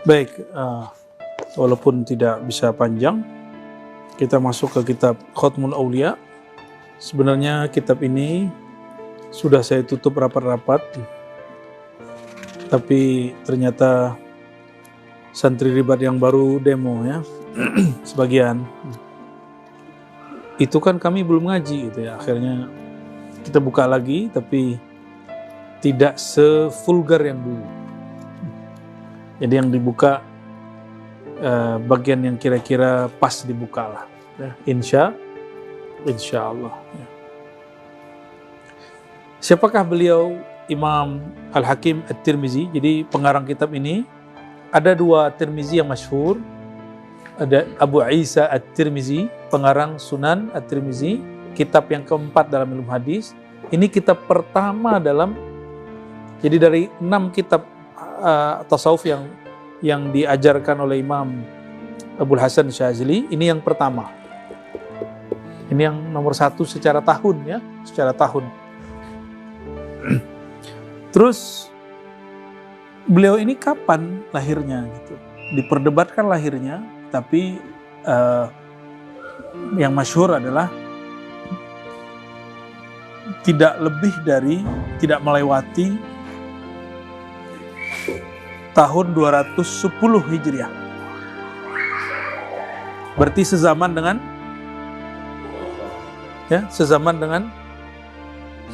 Baik, walaupun tidak bisa panjang, kita masuk ke kitab Khatmul Aulia. Sebenarnya kitab ini sudah saya tutup rapat-rapat, tapi ternyata santri ribat yang baru demo ya, sebagian. Itu kan kami belum ngaji gitu ya, akhirnya kita buka lagi, tapi tidak sevulgar yang dulu. Jadi yang dibuka bagian yang kira-kira pas dibuka lah, ya. Insya Allah. Ya. Siapakah beliau? Imam Al-Hakim At-Tirmizi. Jadi pengarang kitab ini ada dua Tirmizi yang masyhur. Ada Abu Isa At-Tirmizi, pengarang Sunan At-Tirmizi, kitab yang keempat dalam ilmu hadis. Ini kitab pertama dalam, jadi dari 6 kitab tasawuf yang diajarkan oleh Imam Abul Hasan Syazili, ini yang pertama. Ini yang nomor 1 secara tahun ya, secara tahun. Terus beliau ini kapan lahirnya gitu? Diperdebatkan lahirnya, tapi yang masyhur adalah tidak melewati tahun 210 Hijriah. Berarti sezaman dengan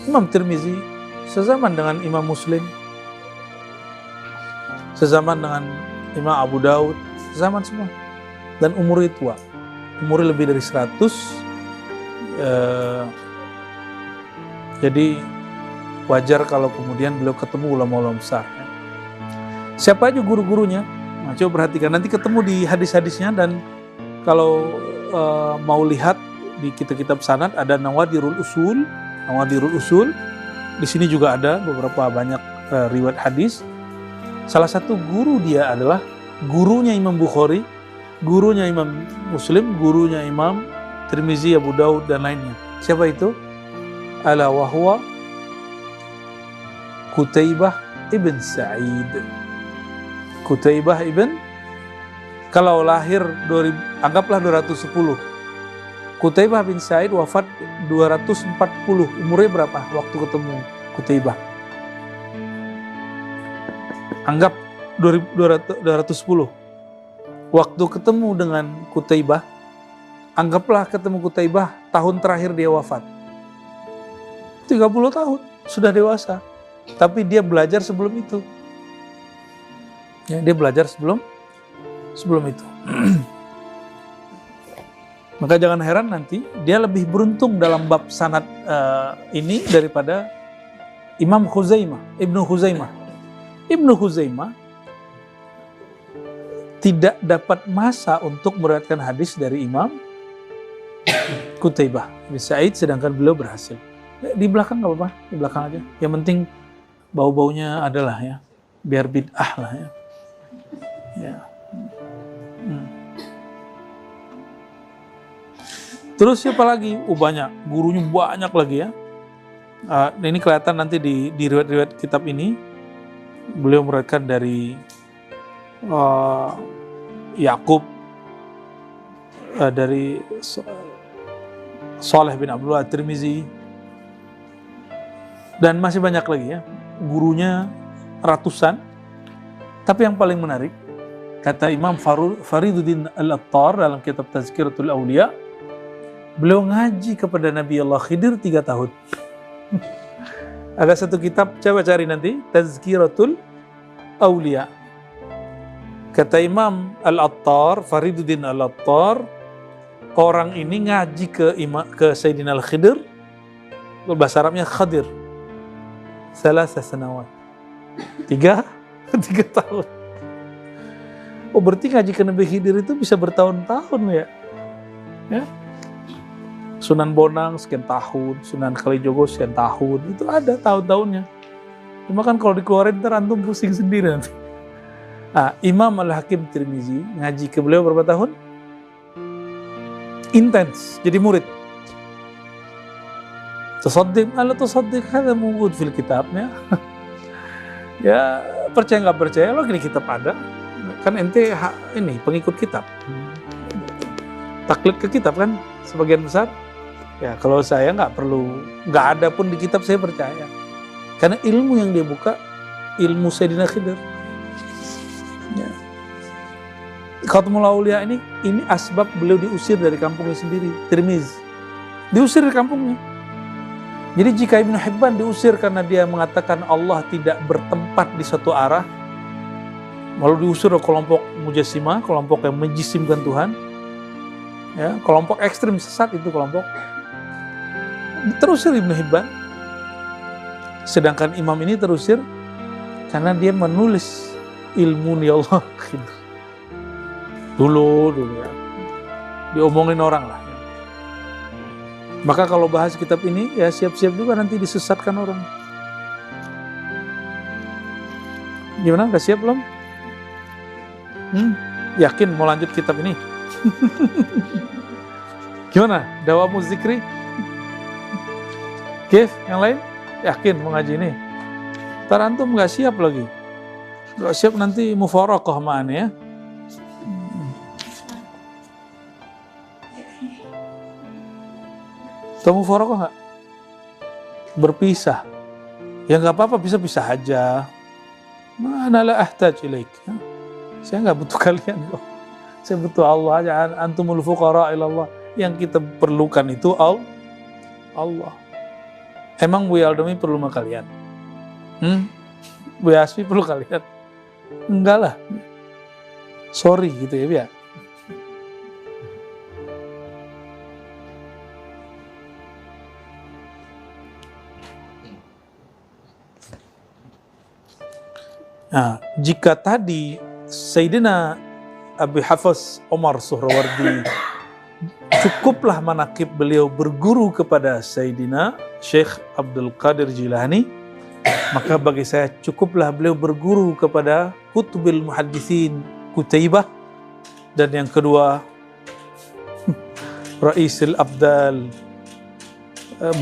Imam Tirmizi, sezaman dengan Imam Muslim, sezaman dengan Imam Abu Daud, sezaman semua. Dan umurnya tua, umurnya lebih dari 100. Jadi wajar kalau kemudian beliau ketemu ulama-ulama besar. Siapa aja guru-gurunya? Nah, coba perhatikan, nanti ketemu di hadis-hadisnya. Dan kalau mau lihat di kitab-kitab sanad ada Nawadirul Usul. Di sini juga ada beberapa banyak riwayat hadis. Salah satu guru dia adalah gurunya Imam Bukhari, gurunya Imam Muslim, gurunya Imam Tirmizi, Abu Daud dan lainnya. Siapa itu? Ala wa huwa Qutaibah ibn Sa'id. Qutaibah ibn, kalau lahir anggaplah 210. Qutaibah bin Sa'id wafat 240. Umurnya berapa waktu ketemu Qutaibah? Anggap 210. Waktu ketemu dengan Qutaibah, anggaplah ketemu Qutaibah tahun terakhir dia wafat. 30 tahun, sudah dewasa. Tapi dia belajar sebelum itu. Ya, dia belajar sebelum itu. Maka jangan heran nanti dia lebih beruntung dalam bab sanad ini daripada Imam Ibnu Khuzaimah. Ibnu Khuzaimah tidak dapat masa untuk meriwayatkan hadis dari Imam Qutaibah bin Sa'id, sedangkan beliau berhasil. Di belakang nggak apa-apa, di belakang aja. Yang penting bau-baunya adalah ya, biar bid'ah lah ya. Ya. Terus siapa lagi? Banyak, gurunya banyak lagi ya. Ini kelihatan nanti di riwayat-riwayat kitab ini. Beliau meriwayatkan dari Yakub, dari Saleh bin Abdullah Tirmizi, dan masih banyak lagi ya. Gurunya ratusan. Tapi yang paling menarik, kata Imam Fariduddin Al-Attar dalam kitab Tazkiratul Aulia, beliau ngaji kepada Nabi Allah Khidir 3 tahun. Ada satu kitab, coba cari nanti, Tazkiratul Aulia. Kata Imam Al-Attar, Fariduddin Al-Attar, orang ini ngaji ke Sayyidina Al-Khidir, bahasa Arabnya Khadir, Salasa sanawat, 3 tahun. Oh, berarti ngaji ke Nabi Khidir itu bisa bertahun-tahun ya? Sunan Bonang sekian tahun, Sunan Kalijogo sekian tahun, itu ada tahun-tahunnya. Cuma kan kalau dikeluarin ntar antum pusing sendiri nanti. Imam Al-Hakim Tirmizi ngaji ke beliau berapa tahun? Intens, jadi murid. Tasaddiq, ala tasaddiq, ada mawjud fil kitabnya. Ya percaya nggak percaya, lo gini kitab ada. kan ente ini pengikut kitab, taklid ke kitab kan sebagian besar. Ya kalau saya nggak ada pun di kitab saya percaya, karena ilmu yang dia buka ilmu Sayyidina Khidir. Ya. Khatmul Aulia ini asbab beliau diusir dari kampungnya sendiri, Tirmizi. Diusir dari kampungnya. Jadi jika Ibnu Hibban diusir karena dia mengatakan Allah tidak bertempat di suatu arah, lalu diusir oleh kelompok Mujassimah, kelompok yang menjisimkan Tuhan, ya, kelompok ekstrim sesat itu kelompok. Terusir Ibnu Hibban. Sedangkan imam ini terusir karena dia menulis ilmu ni Allah gitu. Dulu ya. Diomongin orang lah. Ya. Maka kalau bahas kitab ini ya siap-siap juga nanti disesatkan orang. Gimana? Udah siap belum? Yakin mau lanjut kitab ini? Gimana? Dawamu zikri? Kif, yang lain? Yakin mau ngaji ini? Ntar antum gak siap lagi. Gak siap nanti mufaraqah ma'an ya. Tahu mufaraqah gak? Berpisah. Ya gak apa-apa, bisa-pisah aja. Mana la ahtaj ilaik. Saya gak butuh kalian kok. Saya butuh Allah aja. Antumul fuqara ilallah. Yang kita perlukan itu Allah. Emang Buya Aldomi perlu sama kalian? Buya Asfi perlu kalian? Enggak lah. Sorry gitu ya, Bia. Nah, jika tadi Sayyidina Abi Hafiz Omar Suhrawardi cukuplah manaqib beliau berguru kepada Sayyidina Syekh Abdul Qadir Jilani, maka bagi saya cukuplah beliau berguru kepada Kutubil Muhaddithin Qutaibah, dan yang kedua Ra'isul Abdal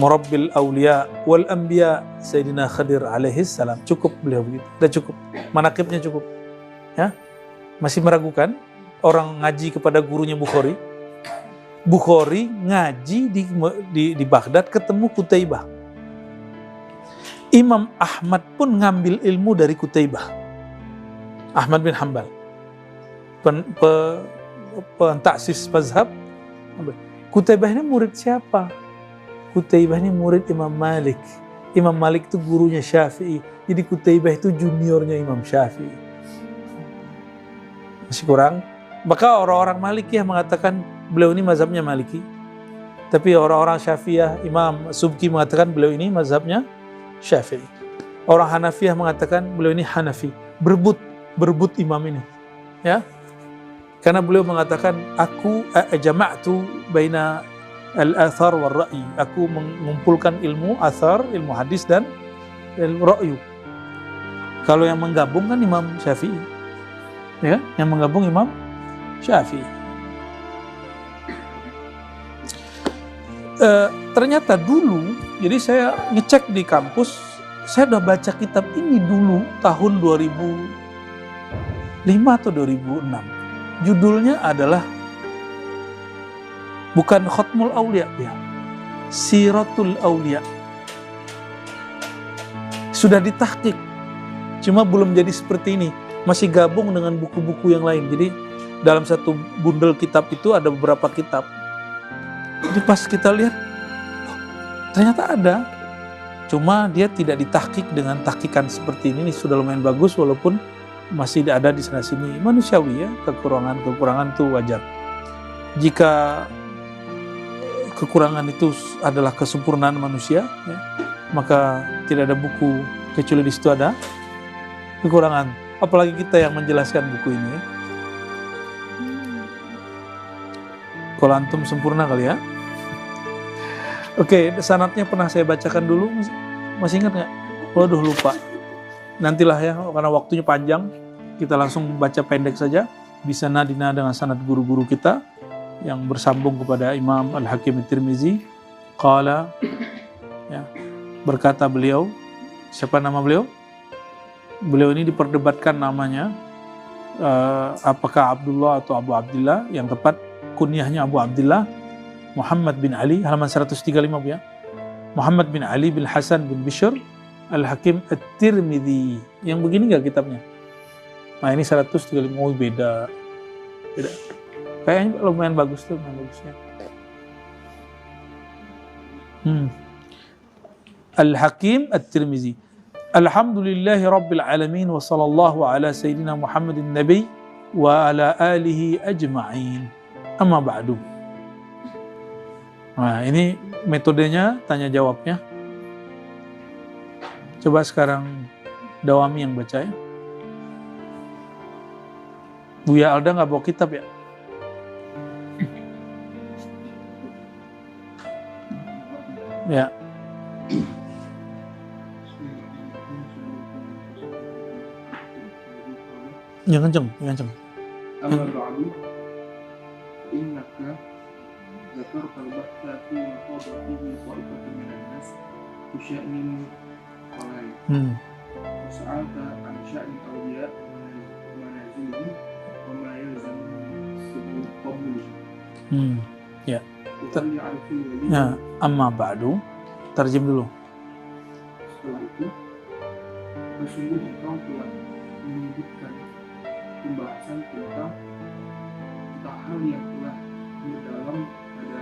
Murabbil Awliya wal Anbiya Sayyidina Khadir alaihi salam. Cukup beliau begitu, sudah cukup, manaqibnya cukup ya. Masih meragukan orang ngaji kepada gurunya Bukhari? Bukhari ngaji di Baghdad ketemu Qutaibah. Imam Ahmad pun ngambil ilmu dari Qutaibah. Ahmad bin Hanbal. Pentaksis mazhab. Qutaibah ini murid siapa? Qutaibah ini murid Imam Malik. Imam Malik itu gurunya Syafi'i. Jadi Qutaibah itu juniornya Imam Syafi'i. Masih kurang? Maka orang-orang Malikiyah mengatakan beliau ini mazhabnya Maliki. Tapi orang-orang Syafi'iyah, Imam Subki mengatakan beliau ini mazhabnya Syafi'i. Orang Hanafiyah mengatakan beliau ini Hanafi. Berebut imam ini. Ya. Karena beliau mengatakan aku jama'tu baina al-athar wal ra'yi. Aku mengumpulkan ilmu athar, ilmu hadis dan ilmu ra'yu. Kalau yang menggabung kan Imam Syafi'i. Ya, yang menggabung Imam Syafi'i. Ternyata dulu, jadi saya ngecek di kampus, saya udah baca kitab ini dulu tahun 2005 atau 2006. Judulnya adalah bukan Khatmul Aulia ya, Siratul Aulia. Sudah ditahqiq, cuma belum jadi seperti ini. Masih gabung dengan buku-buku yang lain. Jadi dalam satu bundel kitab itu ada beberapa kitab. Jadi pas kita lihat, ternyata ada. Cuma dia tidak ditahqiq dengan tahqiqan seperti ini sudah lumayan bagus, walaupun masih ada di sana-sini. Manusiawi ya, kekurangan itu wajar. Jika kekurangan itu adalah kesempurnaan manusia, ya, maka tidak ada buku kecuali di situ ada kekurangan. Apalagi kita yang menjelaskan buku ini. Ya. Kalau antum sempurna kali ya. Oke, sanadnya pernah saya bacakan dulu, masih ingat nggak? Waduh lupa. Nantilah ya, karena waktunya panjang, kita langsung baca pendek saja. Bisa nadina dengan sanad guru-guru kita yang bersambung kepada Imam Al-Hakim At-Tirmizi. Qala, ya, berkata beliau, siapa nama beliau? Beliau ini diperdebatkan namanya, apakah Abdullah atau Abu Abdillah, yang tepat kunyahnya Abu Abdillah Muhammad bin Ali, halaman 135 ya. Muhammad bin Ali bin Hasan bin Bishr Al-Hakim At-Tirmidzi. Yang begini nggak kitabnya? Nah ini 135, oh beda. Kayaknya lumayan bagus tuh, lumayan bagusnya. Al-Hakim At-Tirmidzi. Alhamdulillahi Rabbil Alamin wa sallallahu ala Sayyidina Muhammadin Nabi wa ala alihi ajma'in. Amma ba'du. Nah ini metodenya tanya jawabnya. Coba sekarang Dawami yang baca ya. Buya Alda nggak bawa kitab ya? Ya. Yang kenceng, yang kenceng. Amma ba'du, innaka zakarta al-bahtha fi maqadatihi qa'ifatun minan nas fi sya'nin qalai. Wa sa'alta an sya'ni awliya wa manazilihim wa ma yalzamu subul qabul. Ya. Wali Ya, amma ba'du. Terjem dulu. Setelah itu, sesungguh engkau telah menyebutkan pembahasan tentang hal yang telah mendalam pada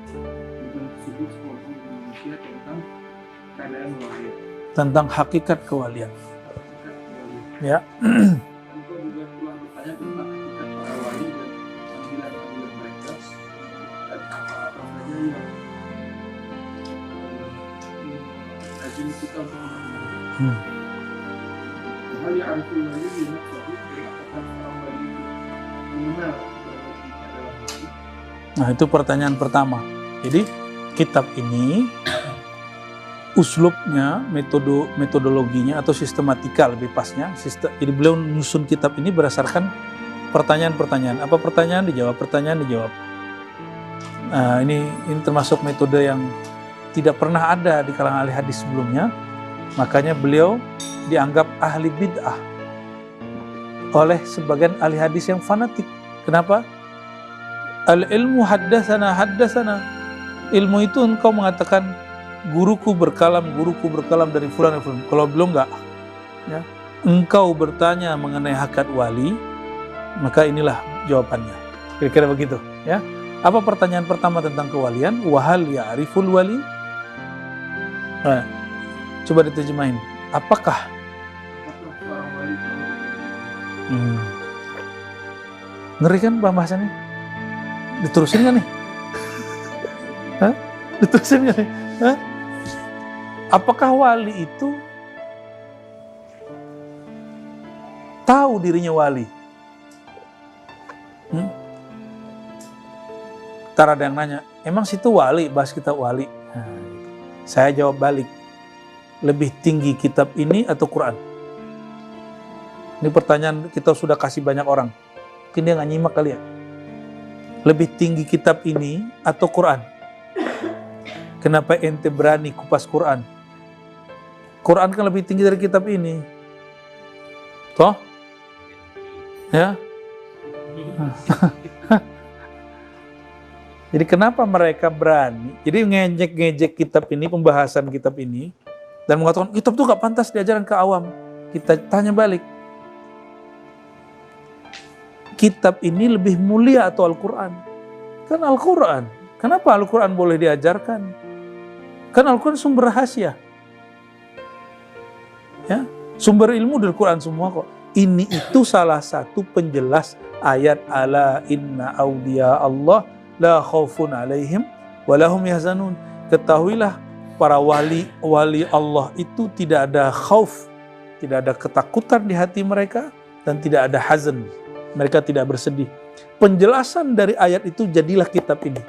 tentang tersebut sekelompok manusia tentang keadaan wali, Tentang hakikat kewalian. Ya. Engkau juga telah bertanya tentang hakikat para wali dan panggilan-panggilan mereka dan apa-apa saja yang lazim kita untuk mengetahui. Hal yang ariful wali di nafsu apakah orang wali itu mengenal kewajibannya dalam hati? Nah itu pertanyaan pertama. Jadi kitab ini uslubnya, metodologinya atau sistematika lebih pasnya. Jadi beliau menyusun kitab ini berdasarkan pertanyaan-pertanyaan. Apa pertanyaan dijawab, pertanyaan dijawab. Nah ini termasuk metode yang tidak pernah ada di kalangan ahli hadis sebelumnya. Makanya beliau dianggap ahli bid'ah oleh sebagian ahli hadis yang fanatik. Kenapa? Al-ilmu haddatsana. Ilmu itu engkau mengatakan guruku berkalam dari fulan dan fulan. Kalau belum enggak, ya, engkau bertanya mengenai hakikat wali, maka inilah jawabannya. Kira-kira begitu, ya. Apa pertanyaan pertama tentang kewalian? Wahal ya'riful wali? Nah, coba diterjemahin. Apakah Seorang wali tahu? Ngeri kan pembahasannya? Diterusin nggak nih? Hah? Diterusin nggak nih? Hah? Apakah wali itu tahu dirinya wali? Ntar ada yang nanya, emang situ wali, bahas kitab wali? Nah, saya jawab balik, lebih tinggi kitab ini atau Quran? Ini pertanyaan kita sudah kasih banyak orang. Mungkin dia nggak nyimak kali ya. Lebih tinggi kitab ini atau Quran? Kenapa ente berani kupas Quran? Quran kan lebih tinggi dari kitab ini. Toh? Ya? Jadi kenapa mereka berani? Jadi ngejek-ngejek kitab ini, pembahasan kitab ini, dan mengatakan kitab itu gak pantas diajarkan ke awam. Kita tanya balik. Kitab ini lebih mulia atau Al-Quran? Kan Al-Quran. Kenapa Al-Quran boleh diajarkan? Kan Al-Quran sumber rahasia. Ya, sumber ilmu dari Quran semua kok. Ini itu salah satu penjelas ayat ala inna awliya Allah la khaufun alaihim walahum yahzanun. Ketahuilah para wali Allah itu tidak ada khauf, tidak ada ketakutan di hati mereka dan tidak ada hazan. Mereka tidak bersedih. Penjelasan dari ayat itu jadilah kitab ini.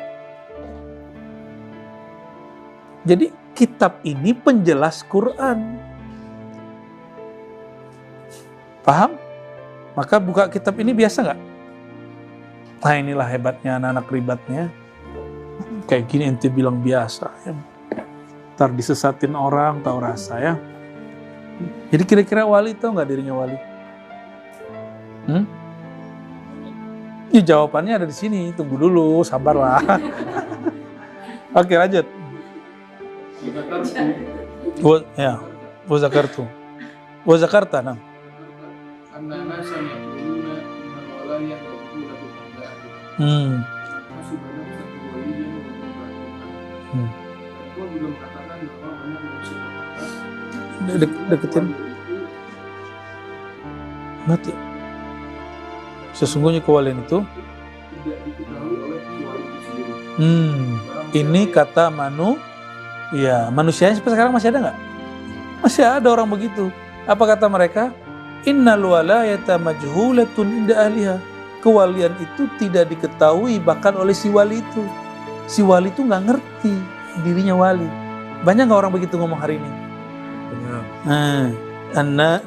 Jadi kitab ini penjelas Quran. Paham? Maka buka kitab ini biasa nggak? Nah inilah hebatnya anak-anak ribatnya. Kayak gini ente bilang biasa. Ya. Ntar disesatin orang, tahu rasa ya. Jadi kira-kira wali tahu nggak dirinya wali? Ya, jawabannya ada di sini. Tunggu dulu, sabarlah. Oke, lanjut. Ya, wa zakarta. Nah. Deketin. Mati. Sesungguhnya kewalian itu tidak diketahui oleh wali itu sendiri. Ini kata manusianya sampai sekarang masih ada nggak? Masih ada orang begitu. Apa kata mereka? Innal walayata majhulatun inda ahliha. Kewalian itu tidak diketahui bahkan oleh si wali itu. Si wali itu nggak ngerti dirinya wali. Banyak nggak orang begitu ngomong hari ini?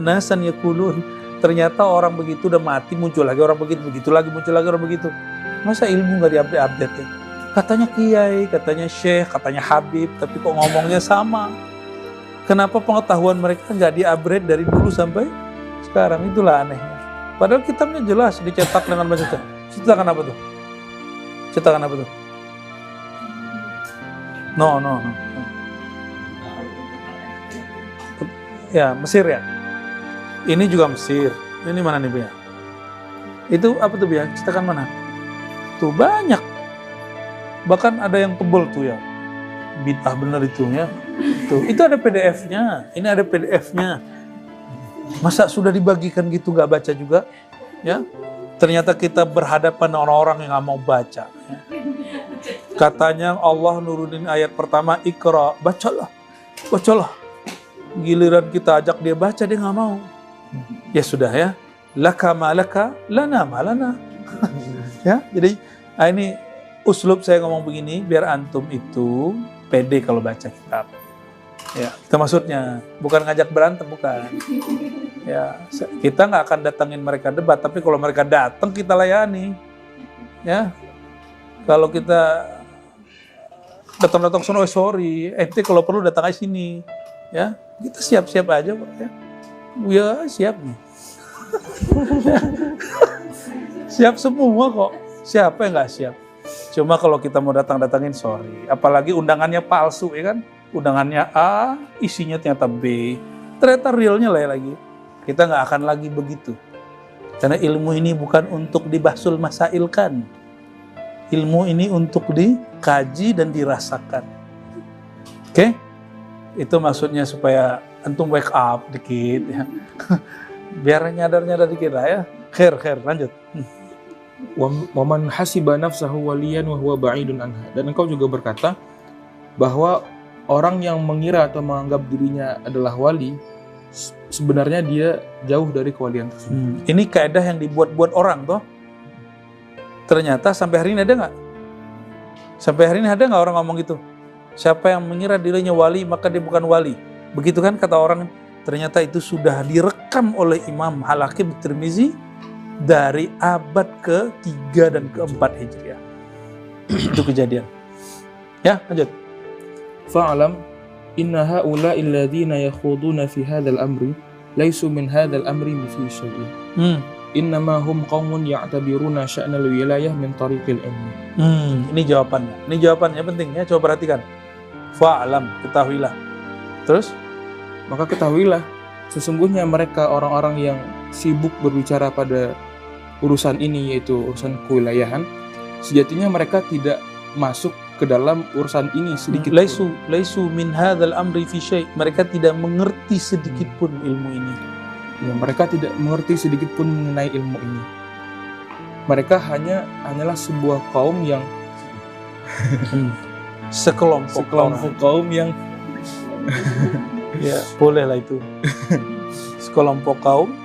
Nasan yaqulun. Ternyata orang begitu udah mati, muncul lagi orang begitu lagi, muncul lagi orang begitu. Masa ilmu nggak diupdate ya? Katanya kiai, katanya syekh, katanya habib, tapi kok ngomongnya sama. Kenapa pengetahuan mereka nggak di-upgrade dari dulu sampai sekarang? Itulah anehnya. Padahal kitabnya jelas dicetak dengan bahasa Arab. Cetakan apa tuh? Cetakan apa tuh? No. Ya, Mesir ya. Ini juga Mesir. Ini mana nih, Bia? Itu apa tuh, Bia? Cetakan mana? Tuh banyak. Bahkan ada yang tebel tuh ya. Bid'ah bener itu ya. Tuh, itu ada PDF-nya. Ini ada PDF-nya. Masa sudah dibagikan gitu nggak baca juga? Ya. Ternyata kita berhadapan orang-orang yang nggak mau baca. Ya. Katanya Allah nurunin ayat pertama, Iqra, bacalah. Giliran kita ajak dia baca, dia nggak mau. Ya sudah ya, laka malaka, lana malana. Ya, jadi ini uslub saya ngomong begini biar antum itu pede kalau baca kitab. Ya, itu maksudnya bukan ngajak berantem, bukan. Ya, kita nggak akan datangin mereka debat, tapi kalau mereka datang kita layani. Ya, kalau kita datang sono, sorry, ente kalau perlu datang ke sini. Ya, kita siap-siap aja kok ya. Ya siap nih. Siap semua kok. Siapa yang nggak siap? Cuma kalau kita mau datangin sorry. Apalagi undangannya palsu ya kan? Undangannya A, isinya ternyata B. Ternyata realnya lagi. Kita nggak akan lagi begitu. Karena ilmu ini bukan untuk dibahsul masailkan. Ilmu ini untuk dikaji dan dirasakan. Oke? Itu maksudnya supaya antum wake up dikit ya. Biar nyadar dikit lah ya. Khair, lanjut. Wa man hasiba nafsahu waliyan wa huwa ba'idun anha. Dan engkau juga berkata bahwa orang yang mengira atau menganggap dirinya adalah wali, sebenarnya dia jauh dari kewalian tersebut. Ini kaidah yang dibuat-buat orang toh. Ternyata sampai hari ini ada nggak? Sampai hari ini ada nggak orang ngomong gitu? Siapa yang mengira dirinya wali maka dia bukan wali. Begitu kan kata orang. Ternyata itu sudah direkam oleh Imam Al-Hakim Tirmizi dari abad ke-3 dan ke-4 Hijriah. Itu kejadian. Ya, lanjut. Fa'alam inna ha'ula'i alladhina yakhuduna fi hadzal amri laisu min hadzal amri fi syai'in. Innama hum qaumun ya'tabiruna sya'nal wilayah min tariqil ilmi. Ini jawabannya penting ya, coba perhatikan. Fa'alam, ketahuilah. Terus? Maka ketahuilah, sesungguhnya mereka orang-orang yang sibuk berbicara pada urusan ini, yaitu urusan kewilayahan, sejatinya mereka tidak masuk ke dalam urusan ini sedikit pun. Laisu min hadzal amri fi syai'. Mereka tidak mengerti sedikit pun ilmu ini. Ya, mereka tidak mengerti sedikit pun mengenai ilmu ini. Mereka hanyalah sebuah kaum yang sekelompok kaum yang ya boleh lah itu. Sekelompok kaum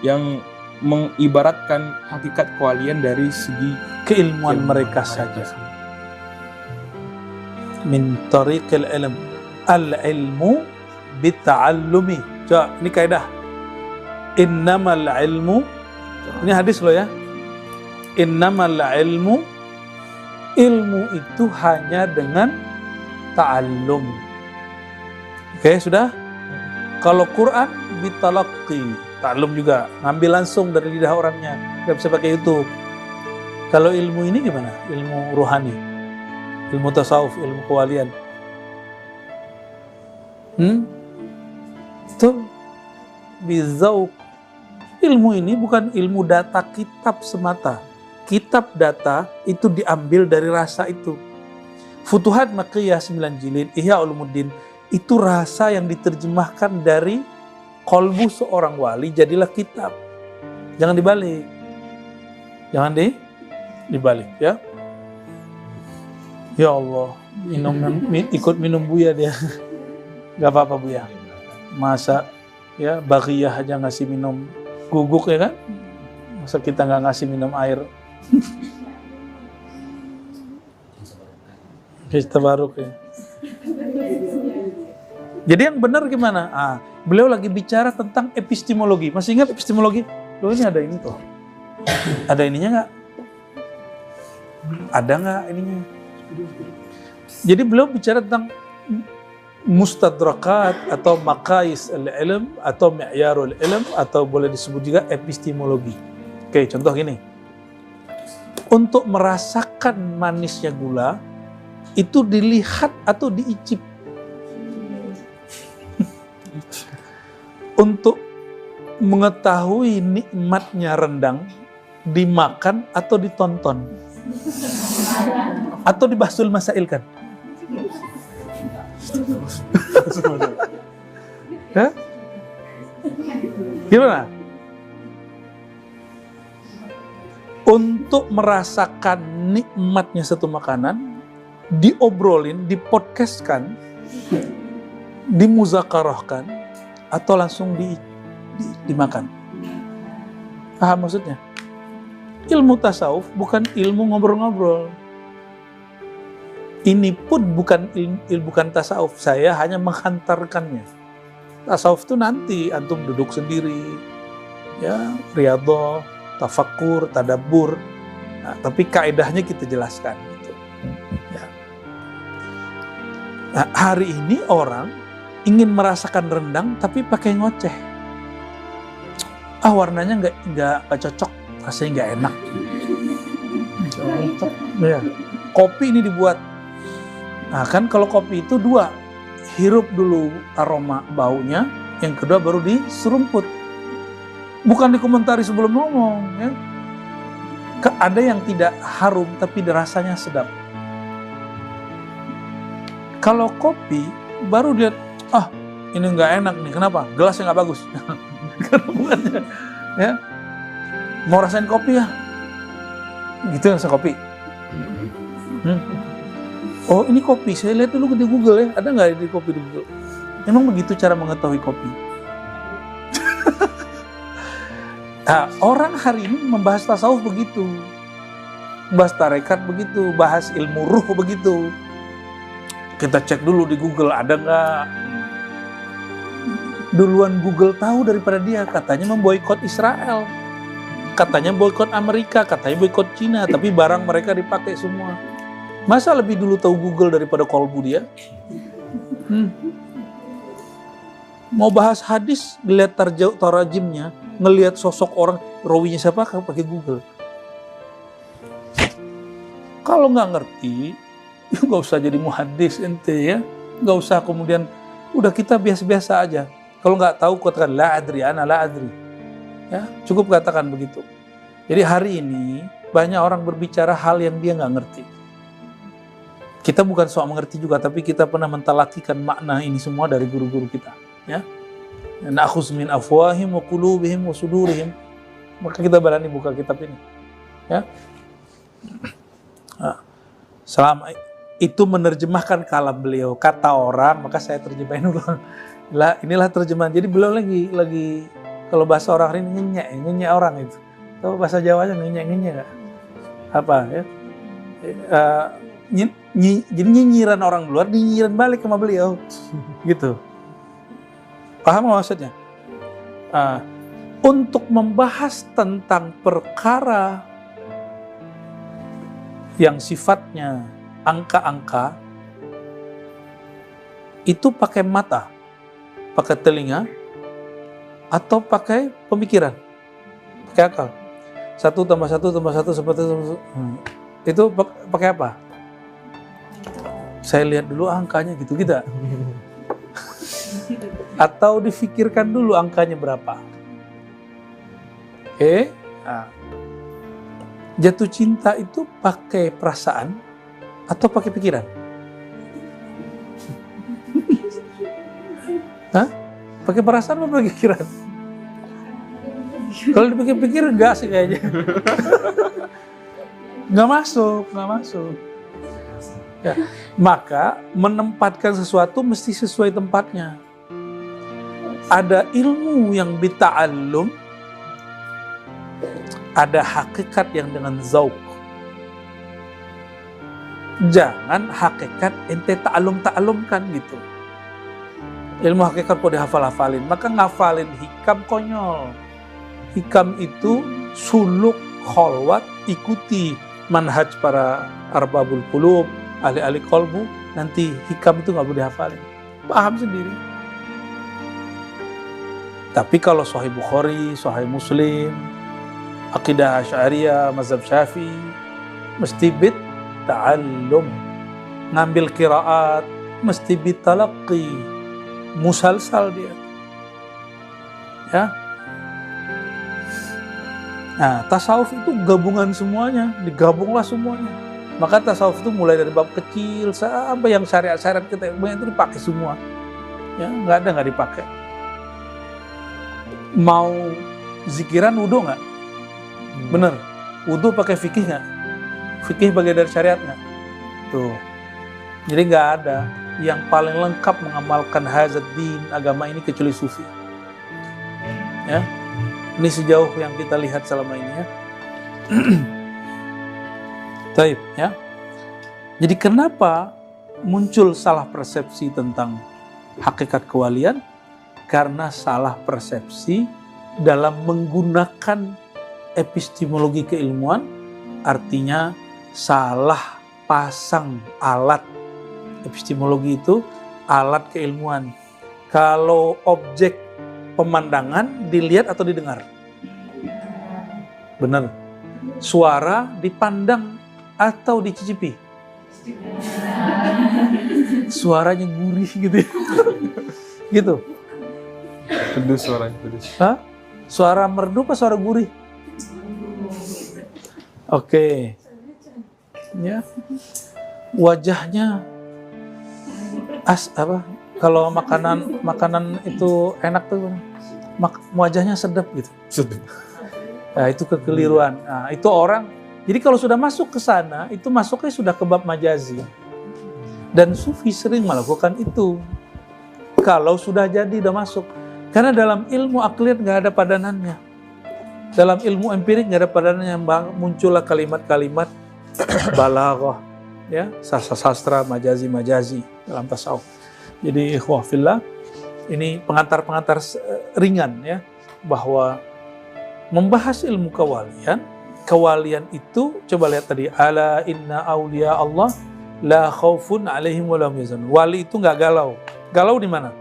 yang mengibaratkan hakikat kewalian dari segi keilmuan mereka saja. Min tariqil ilm, al-ilmu bita'allumi. Coba ini kaidah. Innamal ilmu, ini hadis loh ya. Innamal ilmu itu hanya dengan ta'allum. Oke, sudah? Kalau Quran bitalaqqi, ta'allum juga, ngambil langsung dari lidah orangnya. Enggak bisa pakai YouTube. Kalau ilmu ini gimana? Ilmu ruhani, ilmu tasawuf, ilmu kewalian. Itu bizauq. Ilmu ini bukan ilmu data kitab semata. Kitab data itu diambil dari rasa itu. Futuhat Makkiyah 9 jilid, Ihya Ulumuddin, itu rasa yang diterjemahkan dari kolbu seorang wali jadilah kitab. Jangan dibalik. Jangan dibalik ya. Ya Allah, ikut minum Buya dia. Gak apa-apa Buya. Masa ya Baghiyah aja ngasih minum guguk ya kan? Masa kita nggak ngasih minum air? Kita baruk ya. Jadi yang benar gimana? Beliau lagi bicara tentang epistemologi. Masih ingat epistemologi? Loh ini ada ini tuh. Ada ininya nggak? Ada nggak ininya? Jadi beliau bicara tentang mustadrakat atau maqais al-ilm atau mi'yarul ilm atau boleh disebut juga epistemologi. Oke, contoh gini. Untuk merasakan manisnya gula itu dilihat atau diicip. Untuk mengetahui nikmatnya rendang dimakan atau ditonton atau dibasul masailkan. Gimana? Untuk merasakan nikmatnya satu makanan diobrolin, dipodcastkan, dimuzakarahkan atau langsung dimakan. Paham maksudnya? Ilmu tasawuf bukan ilmu ngobrol-ngobrol. Ini pun bukan bukan tasawuf, saya hanya menghantarkannya. Tasawuf itu nanti antum duduk sendiri, ya, riyadhah, tafakkur, tadabbur. Nah, tapi kaidahnya kita jelaskan. Gitu. Ya. Nah, hari ini orang ingin merasakan rendang tapi pakai ngoceh. Warnanya nggak cocok, rasanya nggak enak. Ya. Kopi ini dibuat. Nah kan kalau kopi itu dua, hirup dulu aroma baunya, yang kedua baru diserumput. Bukan dikomentari sebelum ngomong. Ya. Ada yang tidak harum tapi rasanya sedap. Kalau kopi baru lihat, ini nggak enak nih, kenapa? Gelasnya nggak bagus. Ya. Mau rasain kopi ya? Gitu rasa kopi. Oh ini kopi, saya lihat dulu di Google ya, ada nggak di kopi di Google? Memang begitu cara mengetahui kopi. Nah, orang hari ini membahas tasawuf begitu, bahas tarekat begitu, bahas ilmu ruh begitu. Kita cek dulu di Google ada nggak. Duluan Google tahu daripada dia, katanya memboikot Israel, katanya boikot Amerika, katanya boikot Cina, tapi barang mereka dipakai semua. Masa lebih dulu tahu Google daripada kolbu dia? Mau bahas hadis, lihat tarajimnya, ngelihat sosok orang, rawinya siapa, pakai Google. Kalau nggak ngerti, nggak usah jadi muhaddis ente ya, nggak usah kemudian, udah kita biasa-biasa aja. Kalau nggak tahu, katakan la adri, ana la adri. Ya, cukup katakan begitu. Jadi hari ini banyak orang berbicara hal yang dia nggak ngerti. Kita bukan soal mengerti juga, tapi kita pernah mentalakikan makna ini semua dari guru-guru kita. Ya, na'khuz min afwahim wa qulubihim wa sudurihim. Maka kita berani buka kitab ini. Ya, selama itu menerjemahkan kalam beliau, kata orang, maka saya terjemahin ulang. Inilah terjemahan. Jadi beliau lagi kalau bahasa orang hari ini ngenyek orang itu. Tahu bahasa Jawanya ngenyek nggak? Apa ya? Jadi nyinyiran orang luar, nyinyiran balik sama beliau, gitu. Paham maksudnya? Untuk membahas tentang perkara yang sifatnya angka-angka, itu pakai mata, pakai telinga, atau pakai pemikiran, pakai akal. 1 tambah 1 tambah 1 seperti itu. Itu pakai apa? Saya lihat dulu angkanya gitu kita. Atau difikirkan dulu angkanya berapa. Oke. Nah. Jatuh cinta itu pakai perasaan atau pakai pikiran? Hah? Pakai perasaan atau pakai pikiran? Kalau dipikir-pikir enggak sih kayaknya. Nggak masuk. Ya. Maka menempatkan sesuatu mesti sesuai tempatnya. Ada ilmu yang bita'allum, ada hakikat yang dengan zauq. Jangan hakikat ente ta'allum-ta'allumkan gitu. Ilmu hakikat kok dihafal-hafalin, maka ngafalin hikam konyol. Hikam itu suluk, kholwat, ikuti manhaj para arbabul qulub, ahli-ahli kolbu, nanti hikam itu nggak boleh dihafalin. Paham sendiri. Tapi kalau Sahih Bukhari, Sahih Muslim, Aqidah Asy'ariyah, mazhab Syafi'i, mesti bit ta'allum. Ngambil qiraat, mesti bit talaqqi. Musalsal dia. Ya. Nah, tasawuf itu gabungan semuanya, digabunglah semuanya. Maka tasawuf itu mulai dari bab kecil sampai yang syariat-syariat kita yang itu dipakai semua. Ya, nggak dipakai. Mau zikiran wudu nggak? Bener. Wudu pakai fikih nggak? Fikih bagian dari syariat nggak? Tuh. Jadi nggak ada yang paling lengkap mengamalkan hazad din, agama ini kecuali sufi. Ya. Ini sejauh yang kita lihat selama ini ya. Taib ya. Jadi kenapa muncul salah persepsi tentang hakikat kewalian? Karena salah persepsi dalam menggunakan epistemologi keilmuan, artinya salah pasang alat. Epistemologi itu alat keilmuan. Kalau objek pemandangan dilihat atau didengar? Benar. Suara dipandang atau dicicipi? Suaranya gurih gitu ya. Gitu. Pedus suaranya, pedus. Hah? Suara merdu apa suara gurih? Oke. Ya. Wajahnya kalau makanan itu enak tuh, wajahnya sedap gitu. Sedap. Nah, itu kekeliruan. Nah, itu orang. Jadi kalau sudah masuk ke sana, itu masuknya sudah ke bab majazi. Dan sufi sering melakukan itu. Kalau sudah jadi udah masuk. Karena dalam ilmu akliyat nggak ada padanannya. Dalam ilmu empirik nggak ada padanannya. Muncullah kalimat-kalimat balaghah, ya, sastra, majazi dalam tasawuf. Jadi ikhwah fillah, ini pengantar-pengantar ringan ya, bahwa membahas ilmu kewalian itu coba lihat tadi, ala inna auliya Allah la khaufun alaihim wa lahum yahzanun. Wali itu nggak galau. Galau di mana?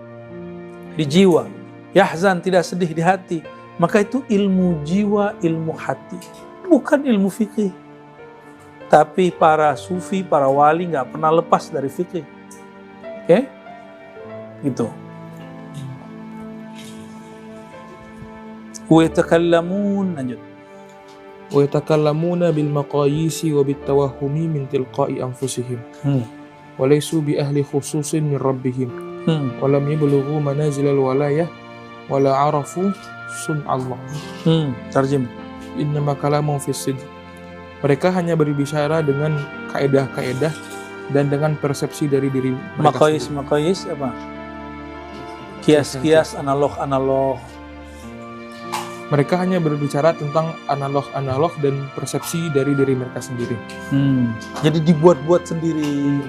Di jiwa. Yahzan, tidak sedih di hati. Maka itu ilmu jiwa, ilmu hati, bukan ilmu fikih. Tapi para sufi, para wali nggak pernah lepas dari fikih. Oke? Gitu. Wa yatakallamun, lanjut. Wa yatakallamuna bil maqayisi wa bit tawahhumi min tilqa'i anfusihim. Wa laysu bi ahli khususin min rabbihim. Wa lam yablughu manazilal walayah wa la arafu sun'allah. Tarjim. Innama kalamu fis sidq. Mereka hanya berbicara dengan kaedah-kaedah dan dengan persepsi dari diri mereka. Maqayis apa? Kias-kias, analog. Mereka hanya berbicara tentang analog dan persepsi dari diri mereka sendiri. Jadi dibuat-buat sendiri.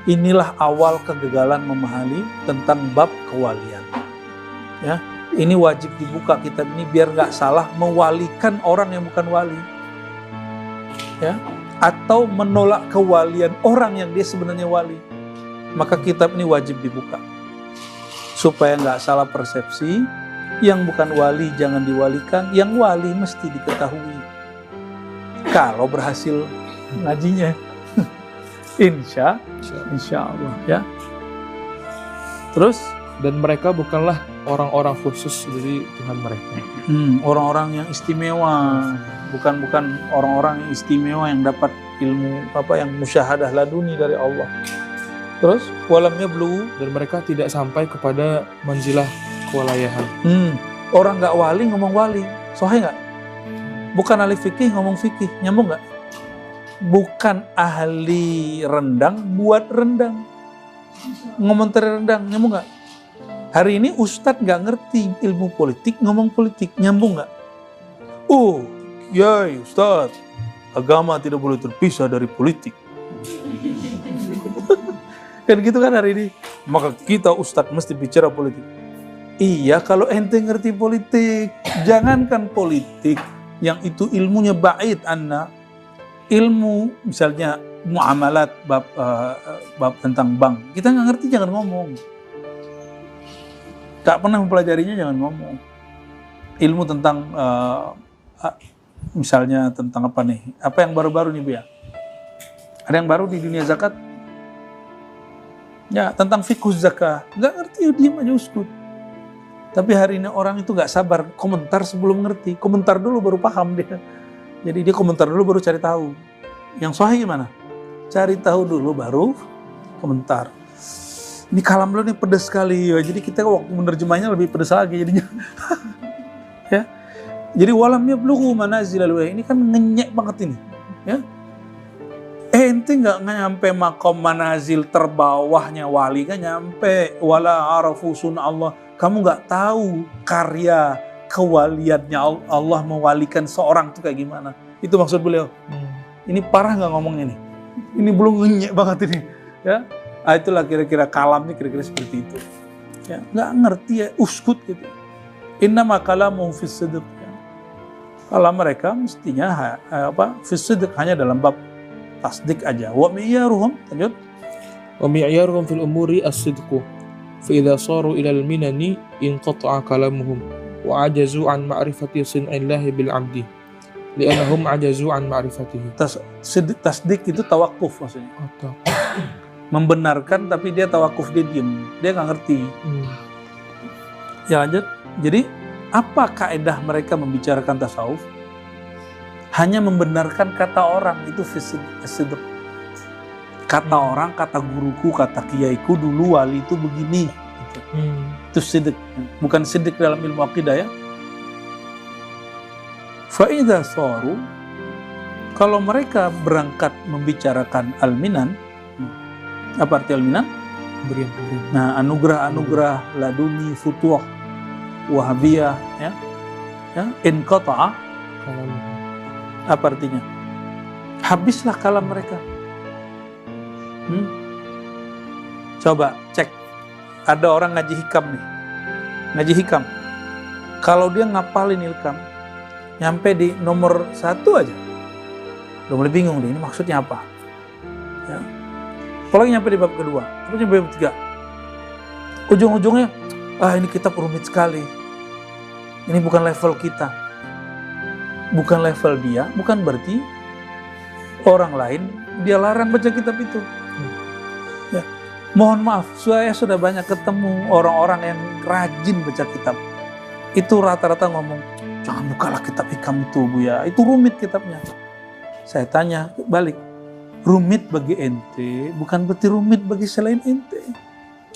Inilah awal kegagalan memahami tentang bab kewalian. Ya, ini wajib dibuka kitab ini biar nggak salah mewalikan orang yang bukan wali. Ya, atau menolak kewalian orang yang dia sebenarnya wali. Maka kitab ini wajib dibuka supaya nggak salah persepsi. Yang bukan wali jangan diwalikan, yang wali mesti diketahui. Kalau berhasil ngajinya. Insya Allah ya. Terus Dan mereka bukanlah orang-orang khusus dari Tuhan mereka. orang-orang yang istimewa, bukan orang-orang yang istimewa yang dapat ilmu yang musyahadah laduni dari Allah. Terus walamnya blue, Dan mereka tidak sampai kepada manzilah kewalayahan. orang nggak wali ngomong wali, sahih nggak? Bukan ahli fikih ngomong fikih, nyambung nggak? Bukan ahli rendang buat rendang, ngomentari rendang, nyambung nggak? Hari ini Ustadz nggak ngerti ilmu politik, ngomong politik, nyambung nggak? Ya Ustadz, agama tidak boleh terpisah dari politik. Kan gitu kan hari ini. Maka kita Ustadz mesti bicara politik. Iya kalau ente ngerti politik, jangankan politik yang itu ilmunya ba'id anna, ilmu misalnya muamalat bab tentang bank, kita nggak ngerti jangan ngomong. Tak pernah mempelajarinya jangan ngomong. Ilmu tentang misalnya tentang apa nih? Apa yang baru-baru nih Bu ya? Ada yang baru di dunia zakat? Ya tentang fiqh zakah. Nggak ngerti ya diam aja uskut. Tapi hari ini orang itu nggak sabar komentar sebelum ngerti. Komentar dulu baru paham dia. Jadi dia komentar dulu baru cari tahu. Yang sahih gimana? Cari tahu dulu baru komentar. Ini kalam lo nih pedas sekali ya. Jadi kita waktu menerjemahnya lebih pedas lagi jadinya. Ya. Jadi walam yablughu manazilal wali, ini kan ngenyek banget ini. Ya. Ente nggak nyampe makom manazil terbawahnya wali, kan nyampe wala arafu sun Allah. Kamu nggak tahu karya kewaliannya Allah mewalikan seorang itu kayak gimana. Itu maksud beliau. Ini parah nggak ngomongnya nih. Ini belum ngenyek banget ini. Ya. Itulah kira-kira kalamnya kira-kira seperti itu. Ya, nggak ngerti ya uskut gitu. Innama kalamuhum fis sidq. Ya. Kalam mereka mestinya fis sidq hanya dalam bab tasdik aja. Wa mi'yaruhum lanjut. Wa mi'yaruhum fil umuri as-sidqu. Fa idza saru ila al-minani inqata'a kalamuhum wa ajazu an ma'rifati sun'illahi bil 'abdi. Li'annahum ajazu an ma'rifatihi. Tasdik itu tawakuf maksudnya. Membenarkan tapi dia tawakuf, dia diem, dia nggak ngerti. Ya lanjut. Jadi apa kaedah mereka membicarakan tasawuf? Hanya membenarkan kata orang, itu sidq. Kata orang, kata guruku, kata kiaiku dulu wali itu begini. Gitu. Itu sidq. Bukan sidq dalam ilmu akidah ya. Fa'idha saru, kalau mereka berangkat membicarakan al-minan, apa arti al-minan? Nah, anugerah-anugerah laduni, futuh, wahabiyah, ya, inqata'a, apa artinya? Habislah kalam mereka. Coba cek, ada orang ngaji hikam nih, ngaji hikam. Kalau dia ngapalin hikam, nyampe di nomor 1 aja, udah mulai bingung deh, ini maksudnya apa? Ya. Apalagi nyampe di bab kedua, terus nyampe bab 3. Ujung-ujungnya, ini kitab rumit sekali. Ini bukan level kita. Bukan level dia, bukan berarti orang lain dia larang baca kitab itu. Ya. Mohon maaf, saya sudah banyak ketemu orang-orang yang rajin baca kitab. Itu rata-rata ngomong, jangan bukalah kitab hikam itu Bu ya, itu rumit kitabnya. Saya tanya balik, rumit bagi ente bukan berarti rumit bagi selain ente.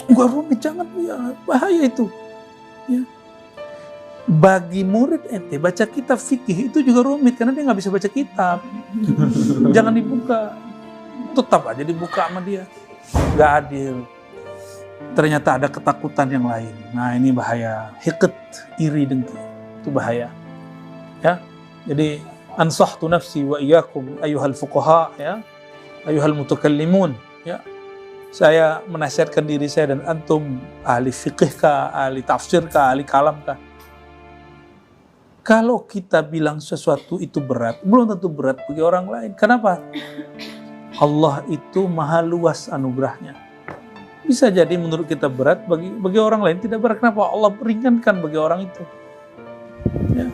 Enggak rumit, jangan ya, bahaya itu. Ya. Bagi murid ente baca kitab fikih itu juga rumit karena dia nggak bisa baca kitab. Jangan dibuka, tetap aja dibuka sama dia. Nggak adil. Ternyata ada ketakutan yang lain. Nah ini bahaya, hiqat, iri, dengki, itu bahaya. Ya, jadi ansahtu nafsi wa iyyakum ayyuhal fuqaha ya. Ayuhal mutakallimun ya. Saya menasihatkan diri saya dan antum ahli fikih kah, ahli tafsir kah, ahli kalam kah. Kalau kita bilang sesuatu itu berat, belum tentu berat bagi orang lain. Kenapa? Allah itu maha luas anugerahnya. Bisa jadi menurut kita berat, bagi orang lain tidak berat. Kenapa? Allah ringankan bagi orang itu. Ya.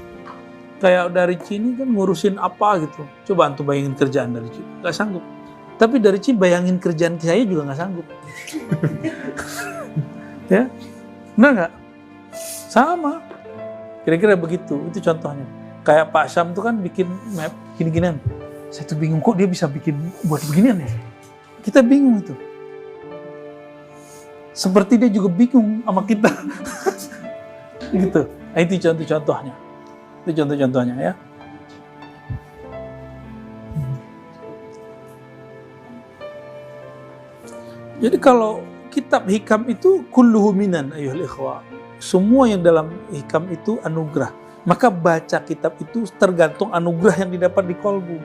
Kayak dari Cini kan ngurusin apa gitu. Coba antum bayangin kerjaan dari Cini, nggak sanggup. Tapi dari Cini bayangin kerjaan saya juga nggak sanggup. Ya, benar nggak? Sama. Kira-kira begitu. Itu contohnya. Kayak Pak Syam tuh kan bikin map gini-ginian. Saya tuh bingung kok dia bisa bikin buat beginian ya. Kita bingung itu. Seperti dia juga bingung sama kita. Gitu. Nah, itu contoh-contohnya. Itu contoh-contohnya ya. Jadi kalau kitab hikam itu kulluhu minan ayyuhal ikhwah. Semua yang dalam hikam itu anugerah. Maka baca kitab itu tergantung anugerah yang didapat di kolbu.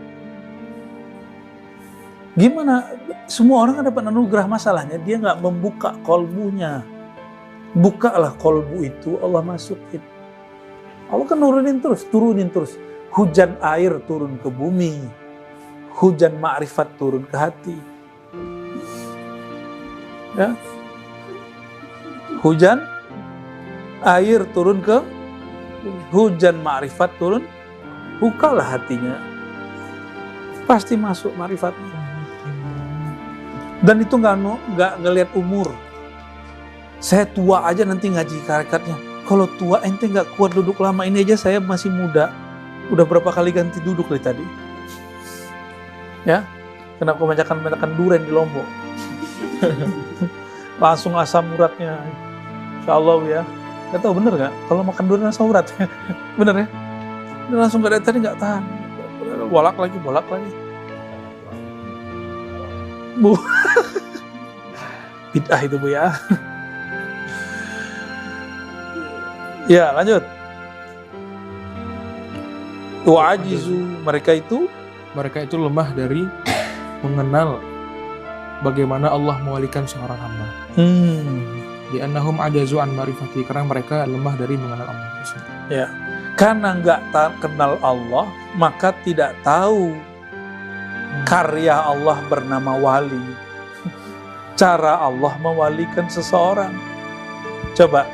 Gimana? Semua orang kan dapat anugerah, masalahnya dia nggak membuka kolbunya. Bukalah kolbu itu, Allah masukin. Allah kan turunin terus. Hujan air turun ke bumi. Hujan ma'rifat turun ke hati. Ya. Hujan air turun ke hujan ma'rifat turun, bukalah hatinya. Pasti masuk ma'rifatnya. Dan itu nggak ngelihat umur. Saya tua aja nanti ngaji karakatnya. Kalau tua ente nggak kuat duduk lama, ini aja saya masih muda. Udah berapa kali ganti duduk dari tadi. Ya, kena kebanyakan duren di Lombok. Langsung asam uratnya. Insya Allah ya. Gak tahu bener nggak? Kalau makan durian asam urat, bener ya? Dia langsung dari tadi nggak tahan. Bolak lagi. Bu, bid'ah itu Bu ya. Ya lanjut. Wa'ajizu, mereka itu lemah dari mengenal bagaimana Allah mewalikan seorang hamba. Di annahum ajazu an ma'rifati, karena mereka lemah dari mengenal Allah. Ya, karena nggak kenal Allah, maka tidak tahu karya Allah bernama wali. Cara Allah mewalikan seseorang. Coba,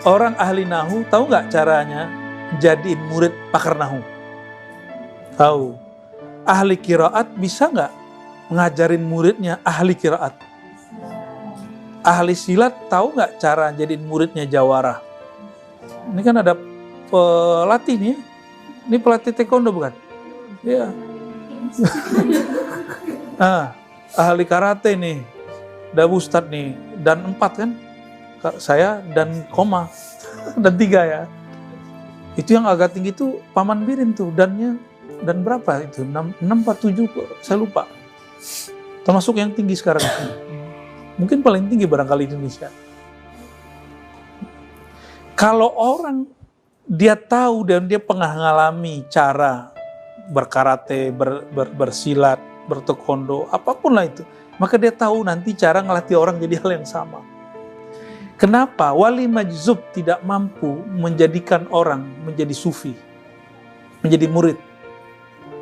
orang ahli nahu tahu nggak caranya jadiin murid pakar nahu? Tahu. Ahli qiraat bisa nggak ngajarin muridnya ahli qiraat? Ahli silat tahu nggak cara jadiin muridnya jawara? Ini kan ada pelatih nih. Ini pelatih taekwondo bukan? Iya. Ahli karate nih. Ada Ustadz nih. Dan 4 kan? Saya dan koma. Dan 3 ya. Itu yang agak tinggi itu Paman Birin tuh. Dan berapa itu? 6 apa 7? Saya lupa. Termasuk yang tinggi sekarang. Mungkin paling tinggi barangkali di Indonesia. Kalau orang dia tahu dan dia pernah mengalami cara berkarate, bersilat, bertaekwondo, apapun lah itu, maka dia tahu nanti cara ngelatih orang jadi hal yang sama. Kenapa wali majzub tidak mampu menjadikan orang menjadi sufi, menjadi murid?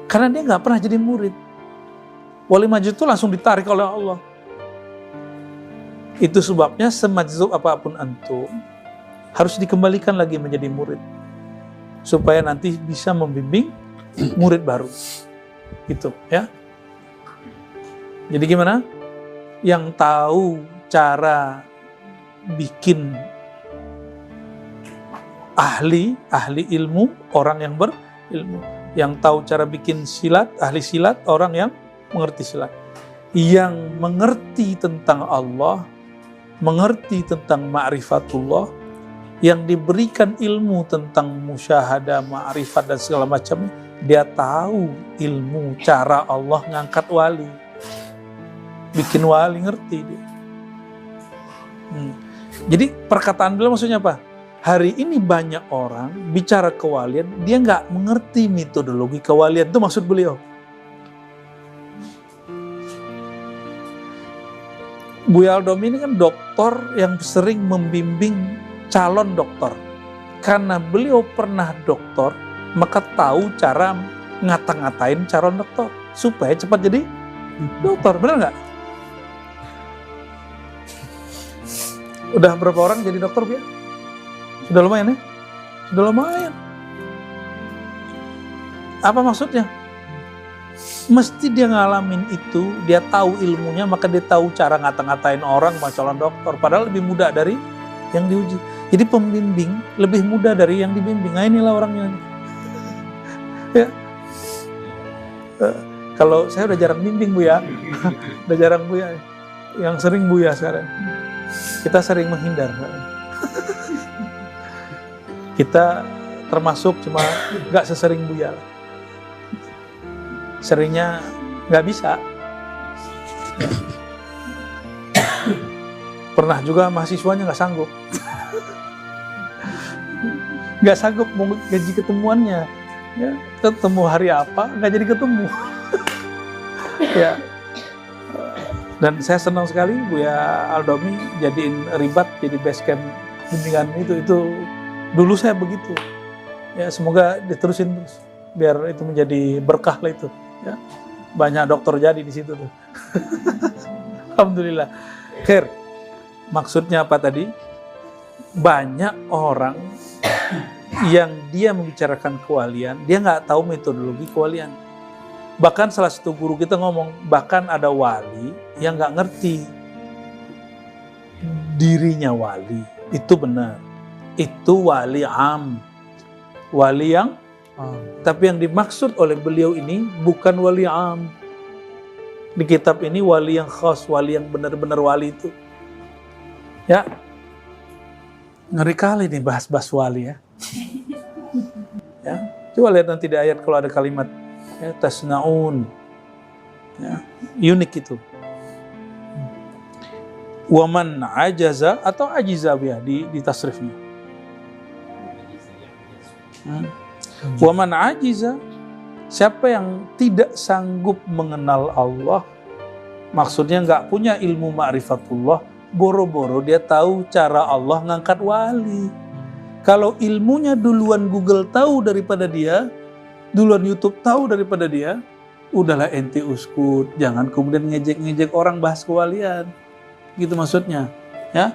Karena dia nggak pernah jadi murid. Wali majzub itu langsung ditarik oleh Allah. Itu sebabnya semajzub apapun antum harus dikembalikan lagi menjadi murid, supaya nanti bisa membimbing murid baru. Gitu ya. Jadi gimana? Yang tahu cara bikin ahli ilmu, orang yang berilmu. Yang tahu cara bikin silat, ahli silat, orang yang mengerti silat. Yang mengerti tentang Allah, mengerti tentang ma'rifatullah, yang diberikan ilmu tentang musyahadah, ma'rifat dan segala macamnya, dia tahu ilmu cara Allah ngangkat wali. Bikin wali, ngerti dia. Jadi perkataan beliau maksudnya apa? Hari ini banyak orang bicara kewalian, dia nggak mengerti metodologi kewalian. Itu maksud beliau. Buya Al-Domi ini kan dokter yang sering membimbing calon dokter. Karena beliau pernah dokter, maka tahu cara ngata-ngatain calon dokter supaya cepat jadi dokter, benar nggak? Udah berapa orang jadi dokter, Bia? Sudah lumayan ya? Sudah lumayan. Apa maksudnya? Mesti dia ngalamin itu, dia tahu ilmunya, maka dia tahu cara ngata-ngatain orang sama calon dokter. Padahal lebih mudah dari yang diuji. Jadi pembimbing lebih mudah dari yang dibimbing. Nah inilah orangnya. Ya. Kalau saya udah jarang bimbing Bu ya, udah jarang Bu ya. Yang sering Bu ya sekarang. Kita sering menghindar. Kita termasuk cuma nggak sesering Bu ya. Seringnya nggak bisa. Pernah juga mahasiswanya nggak sanggup. Nggak sanggup mau gaji ketemuannya. Ya, ketemu hari apa, nggak jadi ketemu. Ya. Dan saya senang sekali Buya Aldomi jadiin Ribat jadi base camp bimbingan itu dulu saya begitu. Ya, semoga diterusin terus biar itu menjadi berkah lah itu. Ya. Banyak dokter jadi di situ tuh. Alhamdulillah. Khair. Maksudnya apa tadi? Banyak orang yang dia membicarakan kewalian, dia nggak tahu metodologi kewalian. Bahkan salah satu guru kita ngomong, bahkan ada wali yang nggak ngerti dirinya wali. Itu benar. Itu wali am. Wali yang tapi yang dimaksud oleh beliau ini bukan wali am. Di kitab ini wali yang khas, wali yang benar-benar wali itu. Ya. Ngeri kali nih bahas-bahas wali ya. Ya. Coba lihat nanti di ayat kalau ada kalimat ya, tasnaun. Ya, unik itu. Waman ajaza atau ajiza ya di tasrifnya. Waman ajiza, siapa yang tidak sanggup mengenal Allah, maksudnya nggak punya ilmu ma'rifatullah, boro-boro dia tahu cara Allah ngangkat wali. Kalau ilmunya duluan Google tahu daripada dia, duluan YouTube tahu daripada dia, udahlah ente uskut, jangan kemudian ngejek-ngejek orang bahas kewalian. Gitu maksudnya, ya.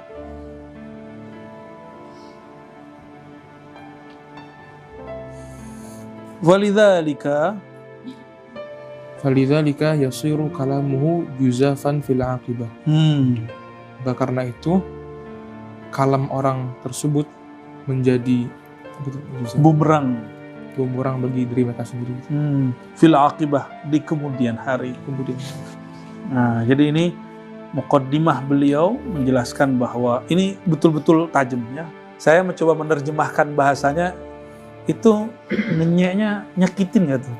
Walidzalika yasiru kalamuhu juzafan fil aqibah. Karena itu kalam orang tersebut menjadi bumerang bagi diri mereka sendiri. Fil aqibah, di kemudian hari. Nah, jadi ini muqaddimah beliau menjelaskan bahwa ini betul-betul tajam ya. Saya mencoba menerjemahkan bahasanya itu ngenyeknya nyakitin gak tuh?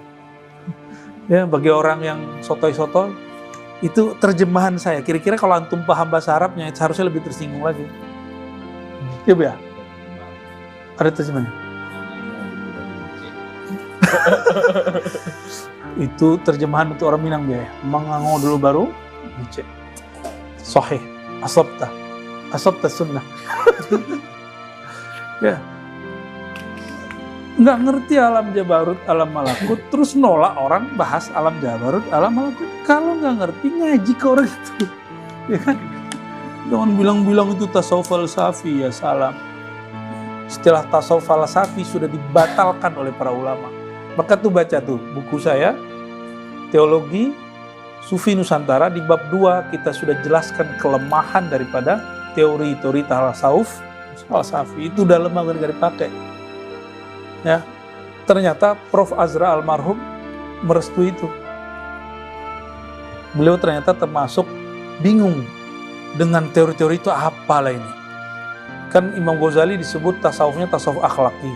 Ya, bagi orang yang sotoy-sotoy itu terjemahan saya. Kira-kira kalau antum paham bahasa Arabnya seharusnya lebih tersinggung lagi. Ya Bu ya? Ada terjemahannya? Itu terjemahan untuk orang Minang ya. Mengango dulu baru dicek. Sahih. Asabta sunnah. Ya. Nggak ngerti alam jabarut, alam malakut, terus nolak orang bahas alam jabarut, alam malakut. Kalau nggak ngerti, ngaji ke orang itu. Ya kan? Jangan bilang-bilang itu tasawuf falsafi, ya salam. Istilah tasawuf falsafi sudah dibatalkan oleh para ulama. Maka tuh baca tuh buku saya, Teologi Sufi Nusantara, di bab 2 kita sudah jelaskan kelemahan daripada teori-teori tasawuf falsafi. Itu udah lemah gak dipakai. Ya, ternyata Prof. Azra almarhum merestui itu. Beliau ternyata termasuk bingung dengan teori-teori itu apalah ini. Kan Imam Ghazali disebut tasawufnya tasawuf akhlaki,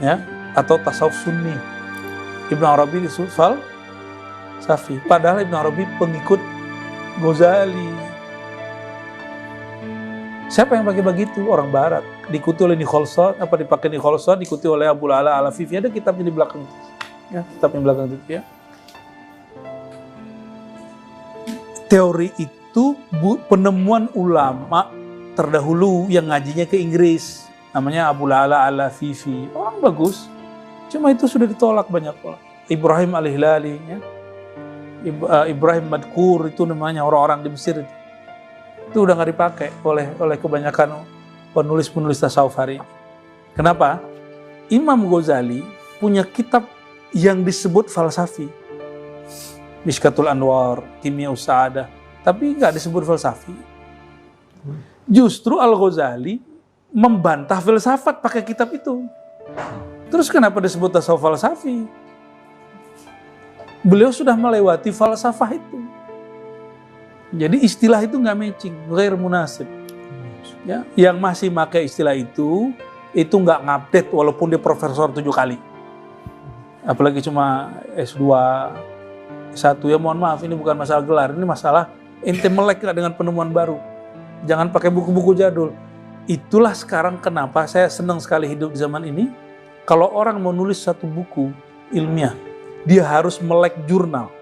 ya, atau tasawuf sunni. Ibn Arabi disebut falsafi. Padahal Ibn Arabi pengikut Ghazali. Siapa yang pakai begitu? Orang Barat. Diikuti oleh Nicholson, dipakai Nicholson, diikuti oleh Abul Ala Al-Afifi. Ada kitabnya di belakang itu. Ya, kitab yang belakang itu ya. Teori itu penemuan ulama terdahulu yang ngajinya ke Inggris. Namanya Abul Ala Al-Afifi. Orang bagus. Cuma itu sudah ditolak banyak orang. Ibrahim Al-Hilali, ya. Ibrahim Madkur itu namanya orang-orang di Mesir itu. Itu udah nggak dipakai oleh kebanyakan penulis-penulis tasawuf hari ini. Kenapa? Imam Ghazali punya kitab yang disebut falsafi. Mishkatul Anwar, Kimia Usa'adah, tapi nggak disebut falsafi. Justru Al-Ghazali membantah filsafat pakai kitab itu. Terus kenapa disebut tasawuf falsafi? Beliau sudah melewati falsafah itu. Jadi istilah itu nggak matching, ghair munasib. Ya, yang masih pakai istilah itu nggak ngupdate walaupun dia profesor 7 kali. Apalagi cuma S2, S1, ya mohon maaf, ini bukan masalah gelar, ini masalah ente melek dengan penemuan baru. Jangan pakai buku-buku jadul. Itulah sekarang kenapa saya senang sekali hidup di zaman ini. Kalau orang mau nulis satu buku ilmiah, dia harus melek jurnal.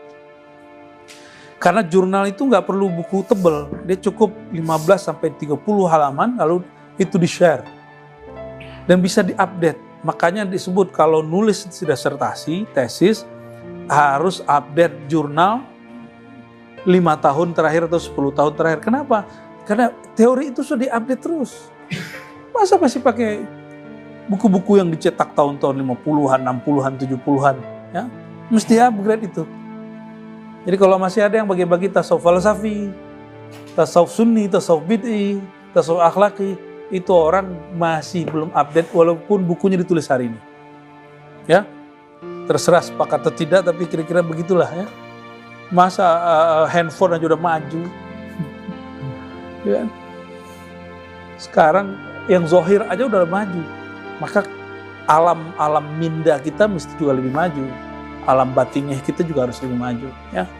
Karena jurnal itu nggak perlu buku tebal, dia cukup 15-30 halaman, lalu itu di-share. Dan bisa di-update. Makanya disebut kalau nulis disertasi, tesis, harus update jurnal 5 tahun terakhir atau 10 tahun terakhir. Kenapa? Karena teori itu sudah di-update terus. Masa masih pakai buku-buku yang dicetak tahun-tahun 50-an, 60-an, 70-an. Ya? Mesti upgrade itu. Jadi kalau masih ada yang bagi-bagi tasawuf falsafi, tasawuf sunni, tasawuf bid'i, tasawuf akhlaki, itu orang masih belum update walaupun bukunya ditulis hari ini. Ya, terserah sepakat atau tidak, tapi kira-kira begitulah ya. Masa handphone aja udah maju. Ya. Sekarang yang zohir aja udah maju. Maka alam minda kita mesti juga lebih maju. Alam batinnya kita juga harus lebih maju, ya.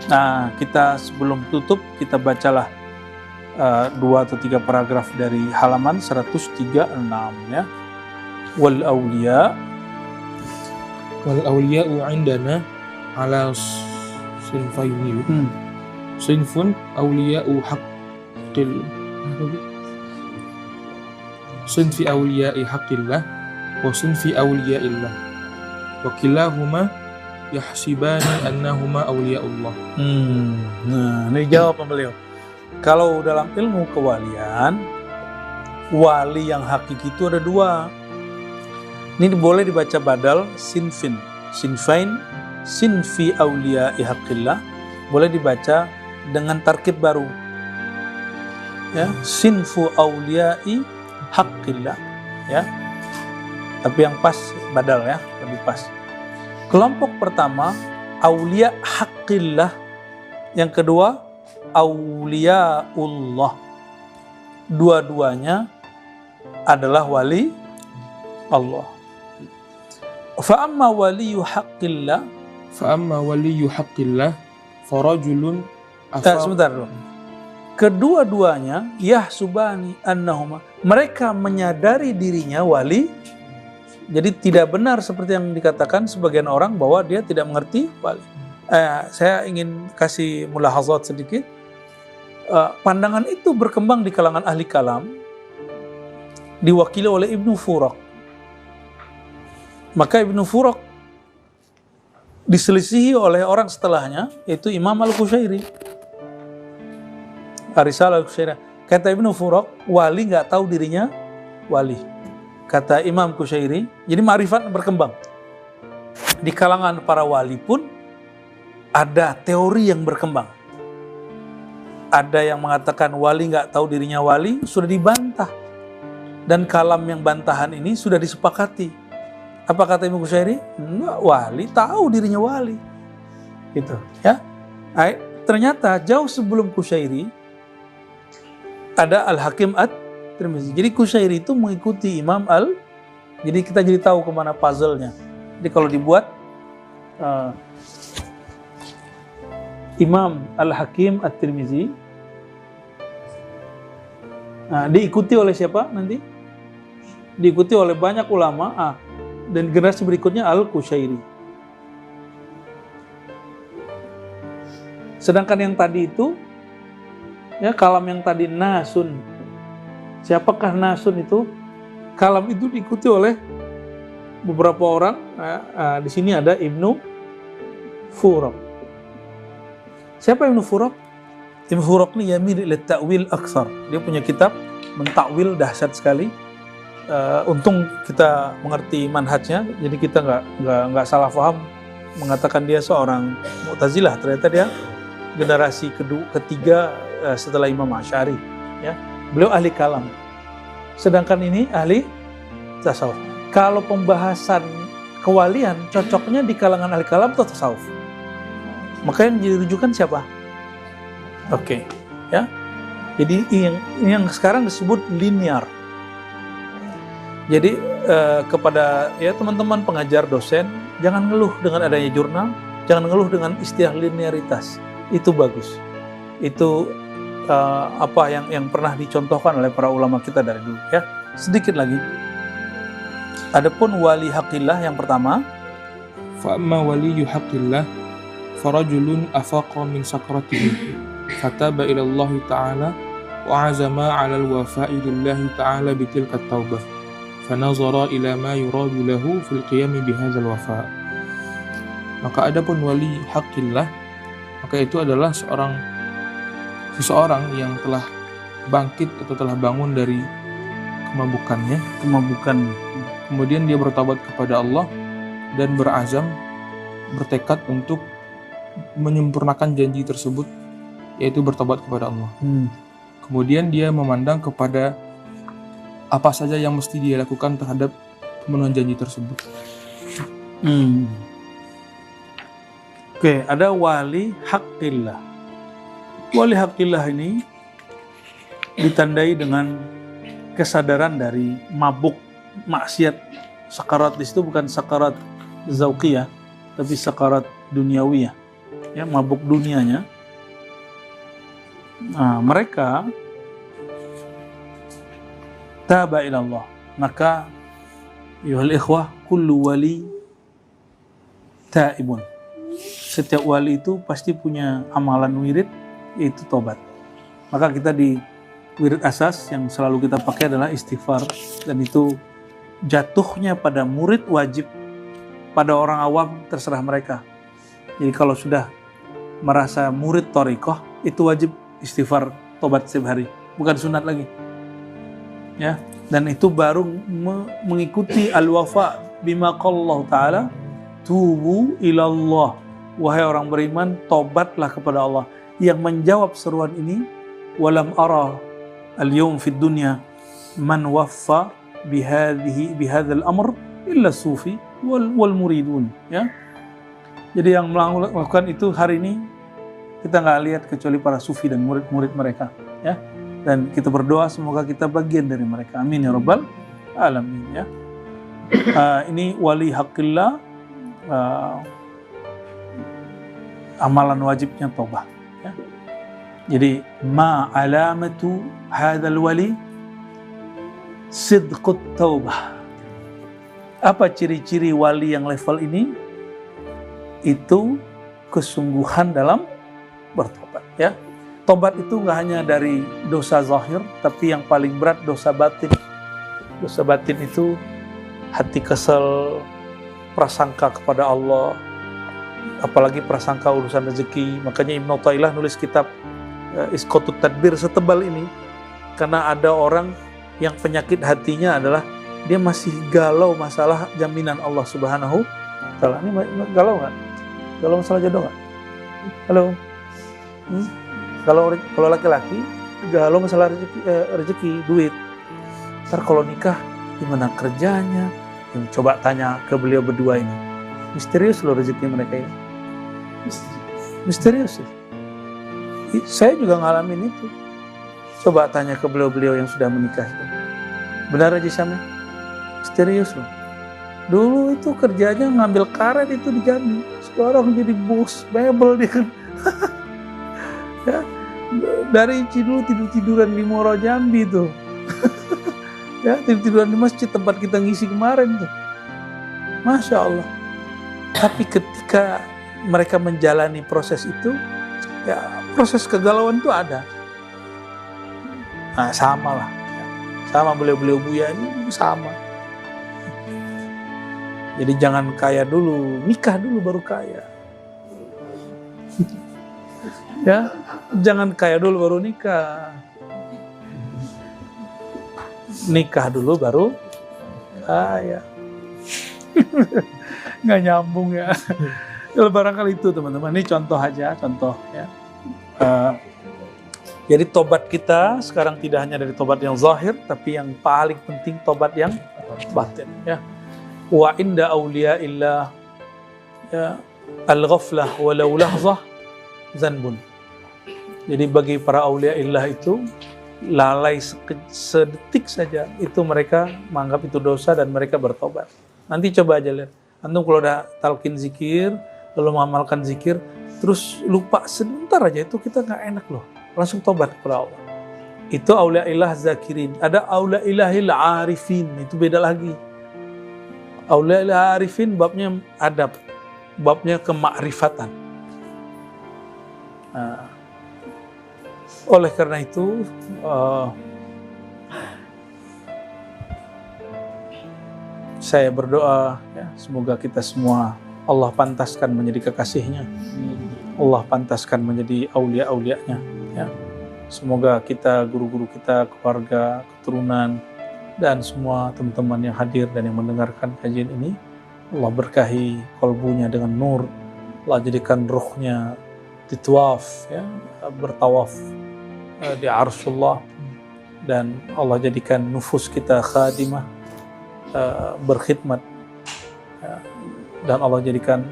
Nah, kita sebelum tutup kita bacalah 2 atau 3 paragraf dari halaman 136 ya. Wal awliya indana ala sinfaini. Sinfun awliya'u haqqil. Sunfi awliya'i haqqillah wa sunfi awliya'illah wa kilahuma yahsibani annahuma awliya'ullah. Nah, ini jawab beliau. Kalau dalam ilmu kewalian, wali yang hakiki itu ada 2. Ini boleh dibaca badal sinfin, sinfain, sinfi awliya'i haqqillah. Boleh dibaca dengan tarkib baru. Ya, sinfu awliya'i haqqillah, ya. Tapi yang pas badal ya, lebih pas. Kelompok pertama aulia haqqillah, yang kedua auliaullah. Dua-duanya adalah wali Allah. Fa amma waliyu haqqillah, farajulun sebentar dulu. Kedua-duanya yahsubani annahuma, mereka menyadari dirinya wali. Jadi tidak benar seperti yang dikatakan sebagian orang bahwa dia tidak mengerti wali. Saya ingin kasih mulahazat sedikit. Pandangan itu berkembang di kalangan ahli kalam, diwakili oleh Ibnu Furak. Maka Ibnu Furak diselisihi oleh orang setelahnya, yaitu Imam Al-Qushairi. Arisal Al-Qushairi. Kata Ibnu Furak, wali nggak tahu dirinya wali. Kata Imam Qushairi, jadi ma'rifat berkembang. Di kalangan para wali pun ada teori yang berkembang. Ada yang mengatakan wali nggak tahu dirinya wali, sudah dibantah. Dan kalam yang bantahan ini sudah disepakati. Apa kata Imam Qushairi? Enggak, wali tahu dirinya wali. Gitu, ya. Ternyata jauh sebelum Qushairi ada Al-Hakim At-Tirmizi. Jadi Qushairi itu mengikuti Imam jadi kita jadi tahu kemana puzzle-nya. Jadi kalau dibuat Imam Al-Hakim At-Tirmizi diikuti oleh siapa nanti? Diikuti oleh banyak ulama. Dan generasi berikutnya Al-Qushairi. Sedangkan yang tadi itu, ya, kalam yang tadi nasun. Siapakah nasun itu? Kalam itu diikuti oleh beberapa orang. Di sini ada Ibnu Furak. Siapa Ibnu Furak? Imam Furaqni yamil ila ta'wil aktsar. Dia punya kitab mentakwil dahsyat sekali. Untung kita mengerti manhajnya, jadi kita nggak salah paham mengatakan dia seorang Mu'tazilah. Ternyata dia generasi ketiga setelah Imam Asy'ari. Ya, beliau ahli kalam. Sedangkan ini ahli tasawuf. Kalau pembahasan kewalian cocoknya di kalangan ahli kalam atau tasawuf. Maka yang jadi rujukan siapa? Oke, ya. Jadi yang sekarang disebut linear. Jadi kepada ya teman-teman pengajar, dosen, jangan ngeluh dengan adanya jurnal, jangan ngeluh dengan istilah linearitas. Itu bagus. Itu apa yang pernah dicontohkan oleh para ulama kita dari dulu, ya. Sedikit lagi. Adapun wali haqqillah yang pertama, fa amma waliyyu haqqillah farajulun afaqa min sakratihi fataba ila Allah ta'ala wa azama 'ala al-wafa'i lillahi ta'ala bitilka at-taubah fanazara ila ma yuradu lahu fil qiyam bihadzal wafa'. Maka adapun wali haqqillah, maka itu adalah seseorang yang telah bangkit atau telah bangun dari kemabukan. Kemudian dia bertobat kepada Allah dan berazam, bertekad untuk menyempurnakan janji tersebut, yaitu bertobat kepada Allah. Kemudian dia memandang kepada apa saja yang mesti dia lakukan terhadap pemenuhan janji tersebut. Oke, ada wali haqqillah. Wali haqqillah ini ditandai dengan kesadaran dari mabuk maksiat. Sakarat di situ bukan sakarat zauqiyah, tapi sakarat duniawiyah, ya, mabuk dunianya. Nah, mereka taba ila Allah. Maka yuhal ikhwah, kullu wali taibun. Setiap wali itu pasti punya amalan wirid, yaitu tobat. Maka kita di wirid asas yang selalu kita pakai adalah istighfar, dan itu jatuhnya pada murid wajib, pada orang awam terserah mereka. Jadi kalau sudah merasa murid thariqah, itu wajib istighfar, tobat setiap hari, bukan sunat lagi, ya. Dan itu baru mengikuti al-wafa bima qala Allah Ta'ala, tubu ilallah, wahai orang beriman, tobatlah kepada Allah. Yang menjawab seruan ini, walam ara al-yawm fid dunya man waffa bihadzal amr illa sufi wal muridun, ya. Jadi yang melakukan itu hari ini kita nggak lihat kecuali para sufi dan murid-murid mereka, ya. Dan kita berdoa semoga kita bagian dari mereka. Amin ya rabbal alamin, ya. Ini wali haqqillah, amalan wajibnya taubah, ya. Jadi ma alamatu hadzal wali sidqut taubah. Apa ciri-ciri wali yang level ini? Itu kesungguhan dalam bertobat, ya. Tobat itu nggak hanya dari dosa zahir, tapi yang paling berat dosa batin. Dosa batin itu hati kesel, prasangka kepada Allah, apalagi prasangka urusan rezeki. Makanya Ibnu Athaillah nulis kitab Isqatut Tadbir setebal ini, karena ada orang yang penyakit hatinya adalah dia masih galau masalah jaminan Allah Subhanahu wa Ta'ala. Ini galau nggak? Galau masalah jodoh nggak? Halo? Kalau laki-laki galau masalah rezeki, duit. Ntar kalau nikah gimana kerjanya? Coba tanya ke beliau berdua ini. Misterius loh rezeki mereka ini. Misterius sih. Saya juga ngalamin itu. Coba tanya ke beliau-beliau yang sudah menikah itu. Benar aja sama. Misterius loh. Dulu itu kerjanya ngambil karet itu di Jambi. Sekarang jadi bos mebel dia kan. Ya, dari dulu tiduran di Moro Jambi tuh. Ya, tiduran di masjid tempat kita ngisi kemarin tuh. Masya Allah. Tapi ketika mereka menjalani proses itu, ya proses kegalauan itu ada. Nah, sama lah. Sama beliau-beliau Buya ini sama. Jadi jangan kaya dulu, nikah dulu baru kaya. Ya, jangan kaya dulu baru nikah. Nikah dulu baru kaya. Nggak nyambung ya. Barangkali itu teman-teman, ini contoh aja, contoh ya. Jadi tobat kita sekarang tidak hanya dari tobat yang zahir, tapi yang paling penting tobat yang batin ya. Wa inda awliya illa ya, al-ghaflah walau lahzah zanbun. Jadi bagi para awliya illah itu lalai sedetik saja itu mereka menganggap itu dosa dan mereka bertobat. Nanti coba aja lihat. Antum kalau udah talqin zikir, lalu mengamalkan zikir, terus lupa sebentar aja, itu kita nggak enak loh. Langsung tobat kepada Allah. Itu aulia ilah zakirin. Ada aulia ilahil arifin, itu beda lagi. Aulia ilah arifin babnya adab, babnya kemakrifatan. Nah, oleh karena itu saya berdoa ya, semoga kita semua Allah pantaskan menjadi kekasihnya, Allah pantaskan menjadi aulia-aulianya ya. Semoga kita, guru-guru kita, keluarga, keturunan, dan semua teman-teman yang hadir dan yang mendengarkan kajian ini, Allah berkahi kolbunya dengan nur, Allah jadikan ruhnya ditawaf ya, bertawaf di arsyullah, dan Allah jadikan nufus kita khadimah, berkhidmat, dan Allah jadikan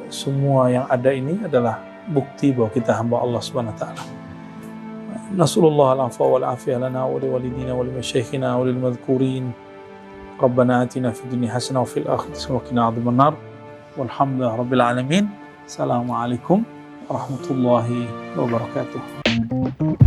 semua yang ada ini adalah bukti bahwa kita hamba Allah Subhanahu wa taala. Nasallallahu al-afwa wal afiyah lana wa li walidina wa li masyayikhina wa lil madhkurin. Rabbana atina fid dunya hasanah wa fil akhirati hasanah wa qina adzabannar. Walhamdulillahi rabbil alamin. Assalamualaikum warahmatullahi wabarakatuh.